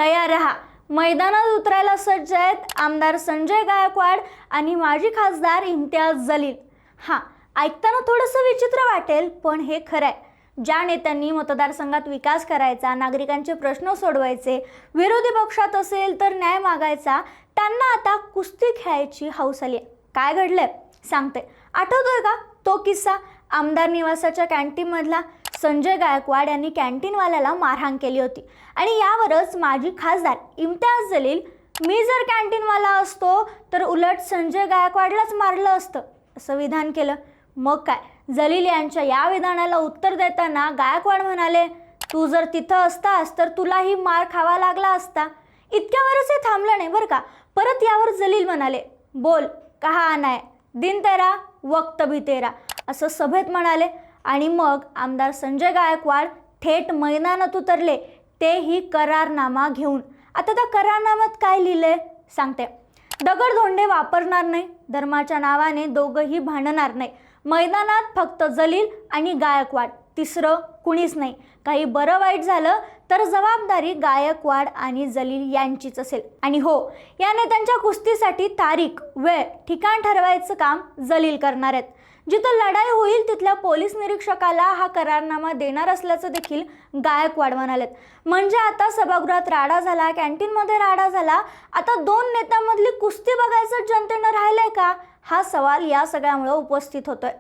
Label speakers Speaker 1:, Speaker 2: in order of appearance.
Speaker 1: तयार रहा, मैदानात उतरायला सज्ज आहेत आमदार संजय गायकवाड आणि माजी खासदार इम्तियाज जलील। हां, ऐकताना थोडंसं विचित्र वाटेल, पण हे खरं आहे। ज्या नेत्यांनी मतदारसंघात विकास करायचा, नागरिकांचे प्रश्न सोडवायचे, विरोधी पक्षात असेल तर न्याय मागायचा, त्यांना आता कुस्ती खेळायची हौस आली आहे। काय घडलंय सांगते। आठवतोय का तो किस्सा आमदार निवासाच्या कॅन्टीनमधला? संजय गायकवाड यांनी कॅन्टीनवाल्याला मारहाण केली होती आणि यावरच माजी खासदार इम्तियाज जलील, मी जर कॅन्टीनवाला असतो तर उलट संजय गायकवाडलाच मारलं असतं, असं विधान केलं। मग काय, जलील यांच्या या विधानाला उत्तर देताना गायकवाड म्हणाले, तू जर तिथं असतास तर तुलाही मार खावा लागला असता। इतक्यावरच हे थांबलं नाही बरं का। परत यावर जलील म्हणाले, बोल कहा आना है, दिन तेरा वक्त भी तेरा, असं सभेत म्हणाले। आणि मग आमदार संजय गायकवाड थेट मैदानात उतरले, तेही करारनामा घेऊन। आता त्या करारनाम्यात काय लिहिलंय सांगते। दगडधोंडे वापरणार नाही, धर्माच्या नावाने दोघंही भांडणार नाही, मैदानात फक्त जलील आणि गायकवाड, तिसरं कुणीच नाही। काही बरं वाईट झालं तर जबाबदारी गायकवाड आणि जलील यांचीच असेल। आणि हो, या नेत्यांच्या कुस्तीसाठी तारीख, वेळ, ठिकाण ठरवायचं काम जलील करणार आहेत। जिथं लढाई होईल तिथल्या पोलीस निरीक्षकाला हा करारनामा देणार असल्याचं देखील गायकवाड म्हणालेत। म्हणजे आता सभागृहात राडा झाला, कॅन्टीनमध्ये राडा झाला, आता दोन नेत्यांमधली कुस्ती बघायचं जनतेनं राहिलंय का, हा सवाल या सगळ्यामुळे उपस्थित होतोय।